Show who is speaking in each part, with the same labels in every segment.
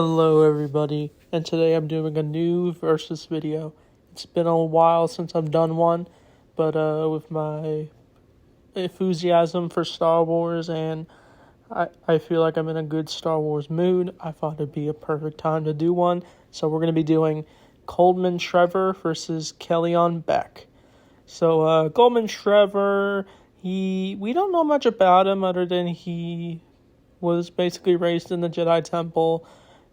Speaker 1: Hello everybody, and today I'm doing a new versus video. It's been a while since I've done one, but with my enthusiasm for Star Wars and I feel like I'm in a good Star Wars mood, I thought it'd be a perfect time to do one. So we're going to be doing Colman Trebor versus Kelleran Beck. So Colman Trebor, we don't know much about him other than he was basically raised in the Jedi Temple,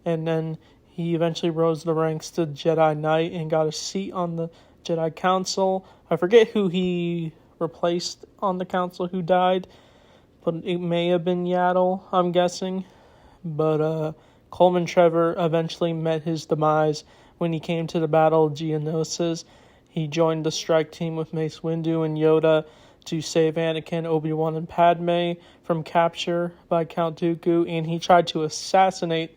Speaker 1: and then he eventually rose the ranks to Jedi Knight and got a seat on the Jedi Council. I forget who he replaced on the council who died, but it may have been Yaddle, I'm guessing. But Colman Trebor eventually met his demise when he came to the Battle of Geonosis. He joined the strike team with Mace Windu and Yoda to save Anakin, Obi-Wan, and Padme from capture by Count Dooku, and he tried to assassinate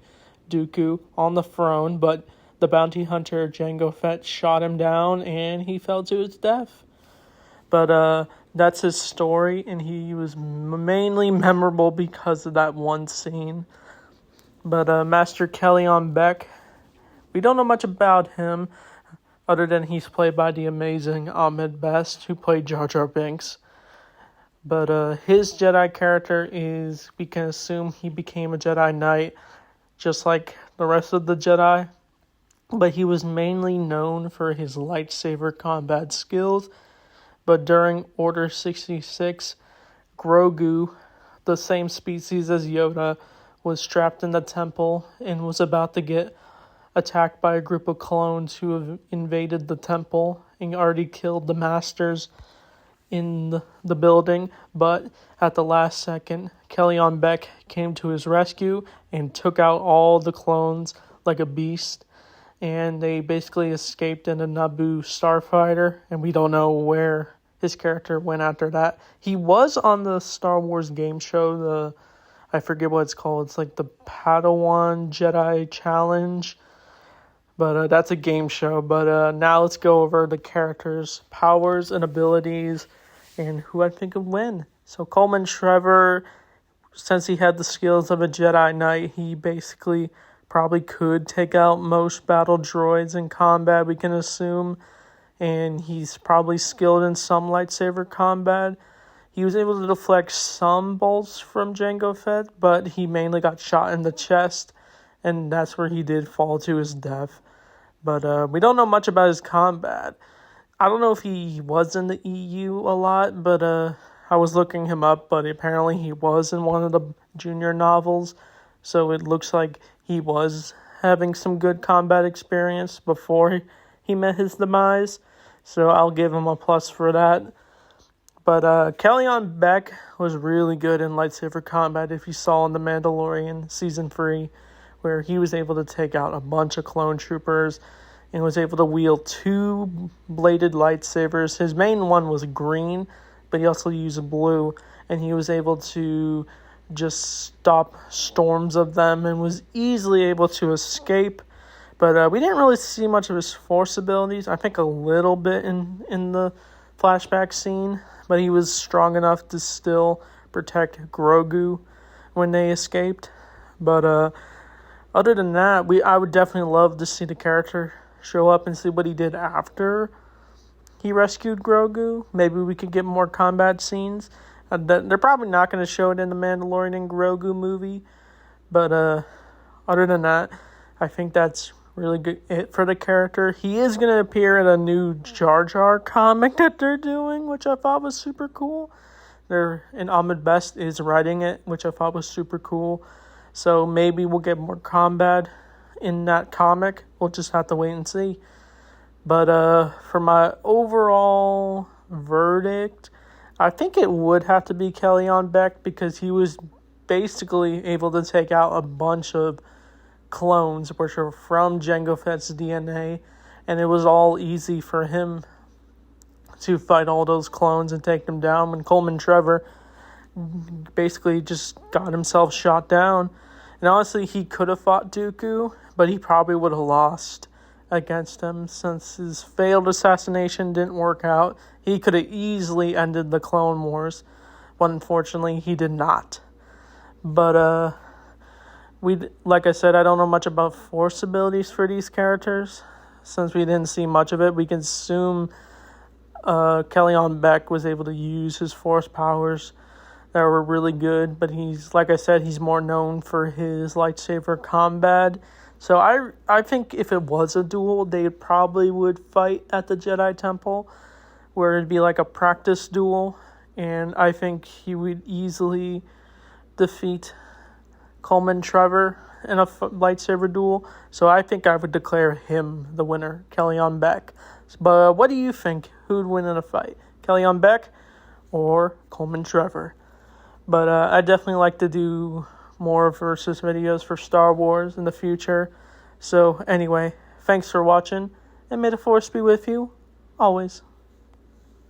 Speaker 1: Dooku on the throne, but the bounty hunter Jango Fett shot him down, and he fell to his death. But that's his story, and he was mainly memorable because of that one scene. But Master Kelleran Beck, we don't know much about him, other than he's played by the amazing Ahmed Best, who played Jar Jar Binks. But his Jedi character is, we can assume he became a Jedi Knight, just like the rest of the Jedi. But he was mainly known for his lightsaber combat skills. But during Order 66, Grogu, the same species as Yoda, was trapped in the temple and was about to get attacked by a group of clones who have invaded the temple and already killed the masters in the building. But at the last second, Kelleran Beck came to his rescue and took out all the clones like a beast. And they basically escaped in a Naboo starfighter, and we don't know where his character went after that. He was on the Star Wars game show, I forget what it's called. It's like the Padawan Jedi Challenge. But that's a game show. But now let's go over the characters' powers and abilities and who I think would win. So Colman Trebor, since he had the skills of a Jedi Knight, he basically probably could take out most battle droids in combat, we can assume. And he's probably skilled in some lightsaber combat. He was able to deflect some bolts from Jango Fett, but he mainly got shot in the chest, and that's where he did fall to his death. But we don't know much about his combat. I don't know if he was in the EU a lot, but I was looking him up, but apparently he was in one of the junior novels, so it looks like he was having some good combat experience before he met his demise, so I'll give him a plus for that. But Kelleran Beck was really good in lightsaber combat, if you saw in The Mandalorian Season 3, where he was able to take out a bunch of clone troopers and was able to wield two bladed lightsabers. His main one was green, but he also used blue, and he was able to just stop storms of them and was easily able to escape. But we didn't really see much of his force abilities. I think a little bit in the flashback scene, but he was strong enough to still protect Grogu when they escaped. But other than that, I would definitely love to see the character show up and see what he did after he rescued Grogu. Maybe we could get more combat scenes. They're probably not going to show it in the Mandalorian and Grogu movie. But other than that, I think that's really good it for the character. He is going to appear in a new Jar Jar comic that they're doing, which I thought was super cool. And Ahmed Best is writing it, which I thought was super cool. So maybe we'll get more combat in that comic. We'll just have to wait and see. But for my overall verdict, I think it would have to be Kelleran Beck, because he was basically able to take out a bunch of clones which are from Jango Fett's DNA, and it was all easy for him to fight all those clones and take them down, when Colman Trebor basically just got himself shot down. And honestly, he could have fought Dooku, but he probably would have lost against him, since his failed assassination didn't work out. He could have easily ended the Clone Wars, but unfortunately he did not. But like I said, I don't know much about Force abilities for these characters. Since we didn't see much of it, we can assume Kelleran Beck was able to use his Force powers that were really good, but like I said, he's more known for his lightsaber combat. So I think if it was a duel, they probably would fight at the Jedi Temple, where it'd be like a practice duel, and I think he would easily defeat Colman Trebor in a lightsaber duel. So I think I would declare him the winner, Kelleran Beck. But what do you think? Who'd win in a fight? Kelleran Beck or Colman Trebor? But I definitely like to do more versus videos for Star Wars in the future. So anyway, thanks for watching, and may the Force be with you always.